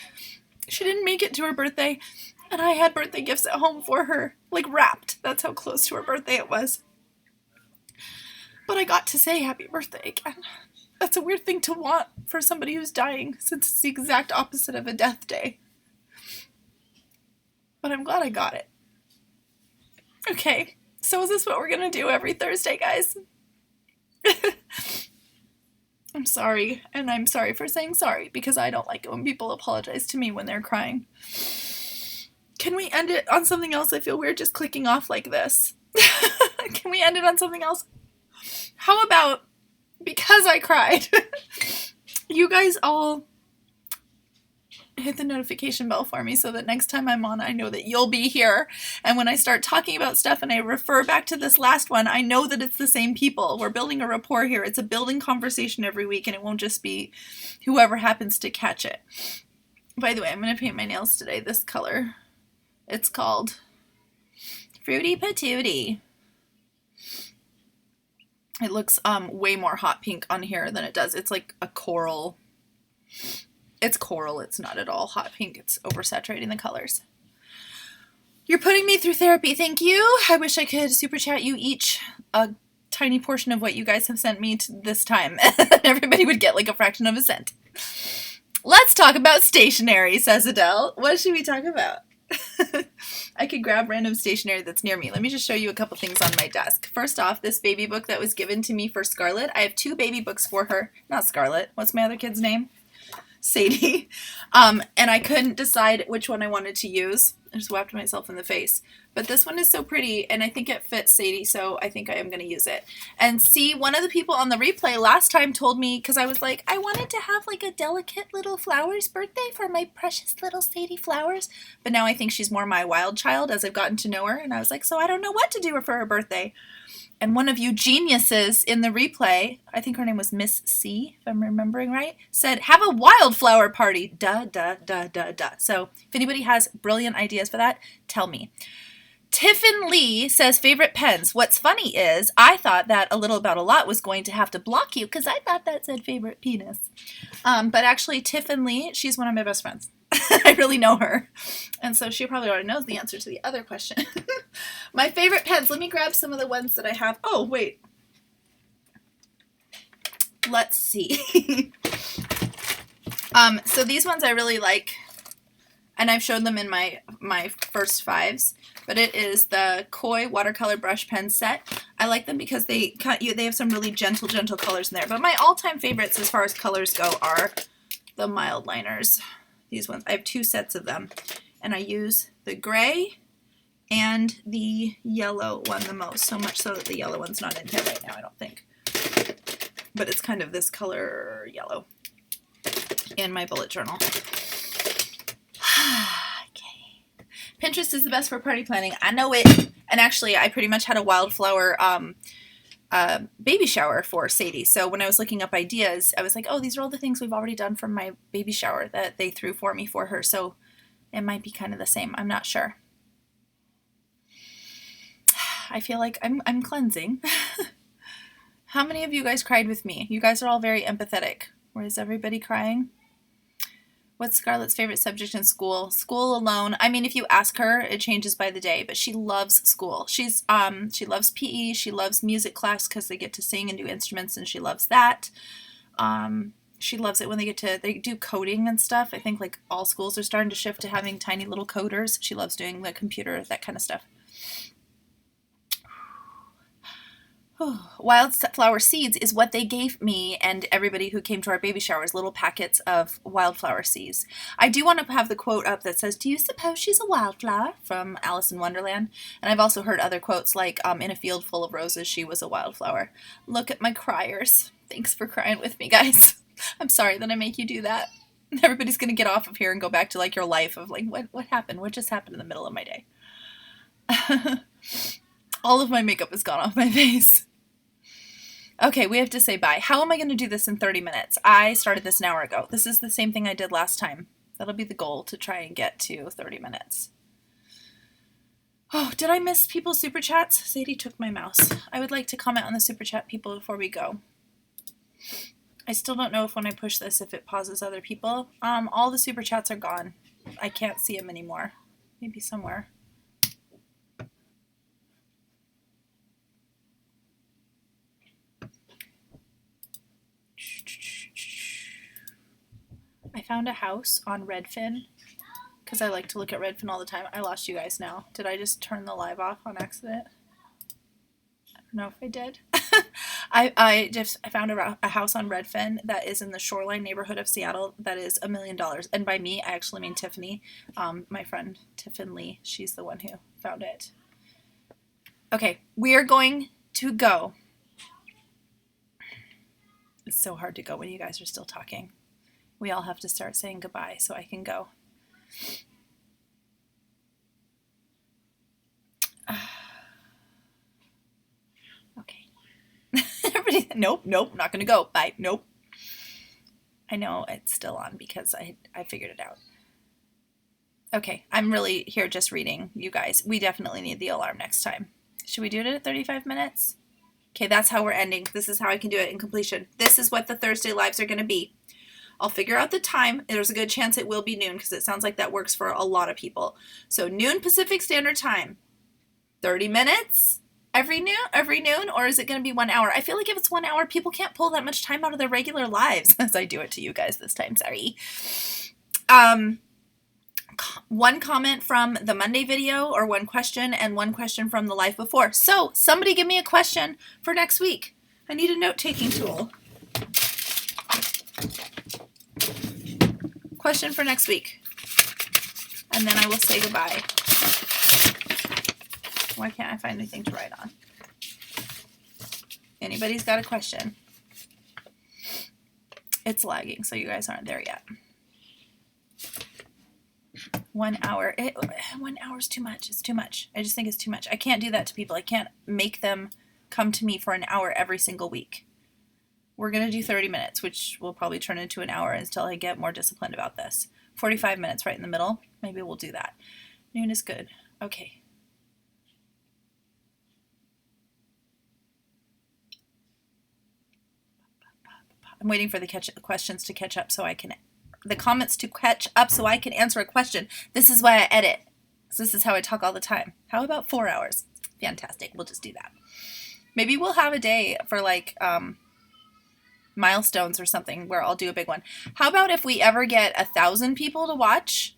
she didn't make it to her birthday. And I had birthday gifts at home for her, like wrapped. That's how close to her birthday it was. But I got to say happy birthday again. That's a weird thing to want for somebody who's dying, since it's the exact opposite of a death day. But I'm glad I got it. Okay, so is this what we're going to do every Thursday, guys? I'm sorry, and I'm sorry for saying sorry, because I don't like it when people apologize to me when they're crying. Can we end it on something else? I feel weird just clicking off like this. Can we end it on something else? How about, because I cried, you guys all hit the notification bell for me so that next time I'm on, I know that you'll be here. And when I start talking about stuff and I refer back to this last one, I know that it's the same people. We're building a rapport here. It's a building conversation every week, and it won't just be whoever happens to catch it. By the way, I'm going to paint my nails today this color. It's called Fruity Patootie. It looks way more hot pink on here than it does. It's like a coral. It's coral. It's not at all hot pink. It's oversaturating the colors. You're putting me through therapy. Thank you. I wish I could super chat you each a tiny portion of what you guys have sent me this time. Everybody would get like a fraction of a cent. Let's talk about stationery, says Adele. What should we talk about? I could grab random stationery that's near me. Let me just show you a couple things on my desk. First off, this baby book that was given to me for Scarlett. I have 2 baby books for her. Not Scarlett. What's my other kid's name? Sadie. And I couldn't decide which one I wanted to use. I just whacked myself in the face. But this one is so pretty, and I think it fits Sadie, so I think I am going to use it. And see, one of the people on the replay last time told me, because I was like, I wanted to have like a delicate little flowers birthday for my precious little Sadie Flowers. But now I think she's more my wild child as I've gotten to know her. And I was like, so I don't know what to do for her birthday. And one of you geniuses in the replay, I think her name was Miss C, if I'm remembering right, said, have a wildflower party. Duh, duh, duh, duh, duh. So if anybody has brilliant ideas for that, tell me. Tiffin Lee says, favorite pens. What's funny is I thought that A Little About a Lot was going to have to block you because I thought that said favorite penis. But actually, Tiffin Lee, she's one of my best friends. I really know her. And so she probably already knows the answer to the other question. My favorite pens. Let me grab some of the ones that I have. Oh, wait. Let's see. So these ones I really like. And I've showed them in my first 5s. But it is the Koi watercolor brush pen set. I like them because they have some really gentle colors in there. But my all-time favorites as far as colors go are the mild liners. These ones. I have 2 sets of them. And I use the gray and the yellow one the most. So much so that the yellow one's not in here right now, I don't think. But it's kind of this color yellow in my bullet journal. Pinterest is the best for party planning. I know it. And actually, I pretty much had a wildflower baby shower for Sadie. So when I was looking up ideas, I was like, oh, these are all the things we've already done from my baby shower that they threw for me for her. So it might be kind of the same. I'm not sure. I feel like I'm cleansing. How many of you guys cried with me? You guys are all very empathetic. Or is everybody crying? What's Scarlett's favorite subject in school? School alone. I mean, if you ask her, it changes by the day, but she loves school. She loves PE. She loves music class because they get to sing and do instruments, and she loves that. She loves it when they do coding and stuff. I think like all schools are starting to shift to having tiny little coders. She loves doing the computer, that kind of stuff. Wildflower seeds is what they gave me and everybody who came to our baby showers, little packets of wildflower seeds. I do want to have the quote up that says, "Do you suppose she's a wildflower?" from Alice in Wonderland. And I've also heard other quotes like, "In a field full of roses, she was a wildflower." Look at my criers. Thanks for crying with me, guys. I'm sorry that I make you do that. Everybody's going to get off of here and go back to like your life of like, what happened? What just happened in the middle of my day? All of my makeup has gone off my face. Okay, we have to say bye. How am I going to do this in 30 minutes? I started this an hour ago. This is the same thing I did last time. That'll be the goal, to try and get to 30 minutes. Oh, did I miss people's super chats? Sadie took my mouse. I would like to comment on the super chat people before we go. I still don't know if when I push this, if it pauses other people. All the super chats are gone. I can't see them anymore. Maybe somewhere. I found a house on Redfin because I like to look at Redfin all the time. I lost you guys now. Did I just turn the live off on accident? I don't know if I did. I found a house on Redfin that is in the Shoreline neighborhood of Seattle that is $1 million. And by me, I actually mean Tiffany, my friend Tiffin Lee. She's the one who found it. Okay, we are going to go. It's so hard to go when you guys are still talking. We all have to start saying goodbye so I can go. Okay. Everybody, nope, not going to go. Bye, nope. I know it's still on because I figured it out. Okay, I'm really here just reading, you guys. We definitely need the alarm next time. Should we do it at 35 minutes? Okay, that's how we're ending. This is how I can do it in completion. This is what the Thursday lives are going to be. I'll figure out the time. There's a good chance it will be noon because it sounds like that works for a lot of people. So noon Pacific Standard Time. 30 minutes every noon, or is it going to be 1 hour? I feel like if it's 1 hour, people can't pull that much time out of their regular lives as I do it to you guys this time. Sorry. One comment from the Monday video, or one question, and one question from the live before. So somebody give me a question for next week. I need a note-taking tool. Question for next week. And then I will say goodbye. Why can't I find anything to write on? Anybody's got a question? It's lagging, so you guys aren't there yet. 1 hour. 1 hour is too much. It's too much. I just think it's too much. I can't do that to people. I can't make them come to me for an hour every single week. We're going to do 30 minutes, which will probably turn into an hour until I get more disciplined about this. 45 minutes right in the middle. Maybe we'll do that. Noon is good. Okay. I'm waiting for the questions to catch up so I can, the comments to catch up so I can answer a question. This is why I edit. So this is how I talk all the time. How about 4 hours? Fantastic. We'll just do that. Maybe we'll have a day for like milestones or something where I'll do a big one. How about if we ever get 1,000 people to watch?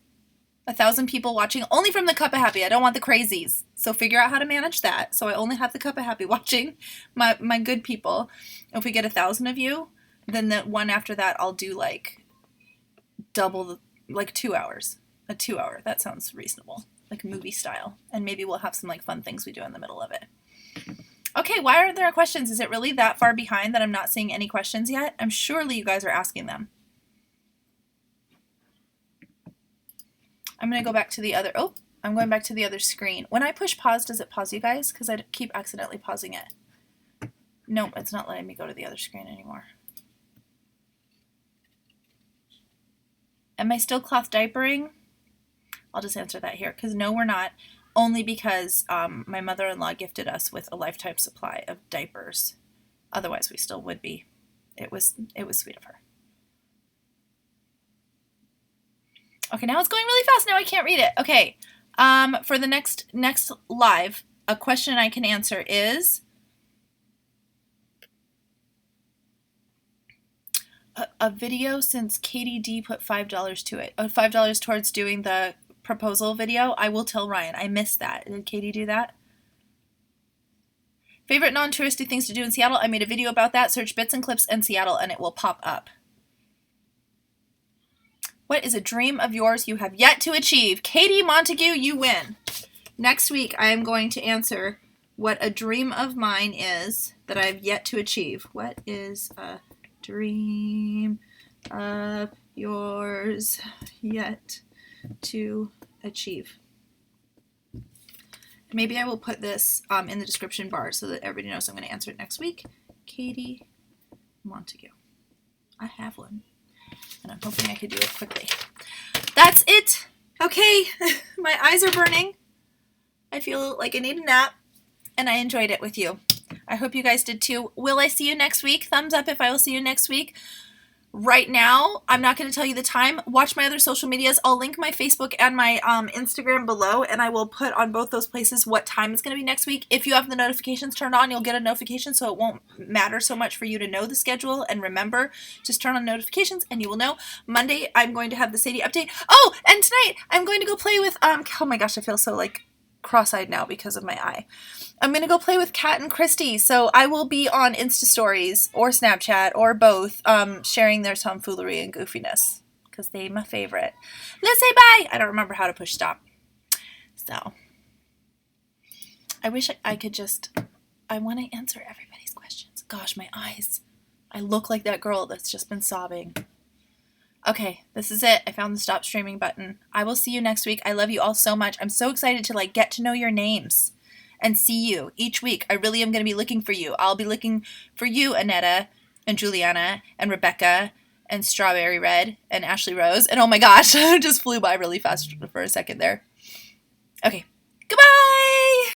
1,000 people watching only from the Cup of Happy. I don't want the crazies. So figure out how to manage that. So I only have the Cup of Happy watching, my good people. If we get 1,000 of you, then the one after that I'll do like double the, like 2 hours. A 2 hour. That sounds reasonable. Like movie style. And maybe we'll have some like fun things we do in the middle of it. Okay, why aren't there questions? Is it really that far behind that I'm not seeing any questions yet? I'm surely you guys are asking them. I'm going to go back to the other, I'm going back to the other screen. When I push pause, does it pause you guys? Because I keep accidentally pausing it. Nope, it's not letting me go to the other screen anymore. Am I still cloth diapering? I'll just answer that here, because no, we're not. Only because my mother-in-law gifted us with a lifetime supply of diapers. Otherwise, we still would be. It was sweet of her. Okay, now it's going really fast. Now I can't read it. Okay, for the next live, a question I can answer is a video since Katie D put $5 to it. $5 towards doing the proposal video. I will tell Ryan. I missed that. Did Katie do that? Favorite non-touristy things to do in Seattle? I made a video about that. Search bits and clips in Seattle and it will pop up. What is a dream of yours you have yet to achieve? Katie Montague, you win. Next week, I am going to answer what a dream of mine is that I have yet to achieve. What is a dream of yours yet to achieve? Maybe I will put this in the description bar so that everybody knows I'm going to answer it next week. Katie Montague. I have one. And I'm hoping I could do it quickly. That's it. Okay. My eyes are burning. I feel like I need a nap. And I enjoyed it with you. I hope you guys did too. Will I see you next week? Thumbs up if I will see you next week. Right now, I'm not going to tell you the time. Watch my other social medias. I'll link my Facebook and my Instagram below, and I will put on both those places what time it's going to be next week. If you have the notifications turned on, you'll get a notification, so it won't matter so much for you to know the schedule. And remember, just turn on notifications, and you will know. Monday, I'm going to have the Sadie update. Oh, and tonight, I'm going to go play with, oh my gosh, I feel so, like, cross-eyed now because of my eye. I'm going to go play with Kat and Christy, so I will be on Insta Stories or Snapchat or both sharing their tomfoolery and goofiness because they're my favorite. Let's say bye! I don't remember how to push stop. So, I wish I could just, I want to answer everybody's questions. Gosh, my eyes. I look like that girl that's just been sobbing. Okay, this is it. I found the stop streaming button. I will see you next week. I love you all so much. I'm so excited to get to know your names and see you each week. I really am going to be looking for you. I'll be looking for you, Annetta and Juliana and Rebecca and Strawberry Red and Ashley Rose. And oh my gosh, it just flew by really fast for a second there. Okay, goodbye!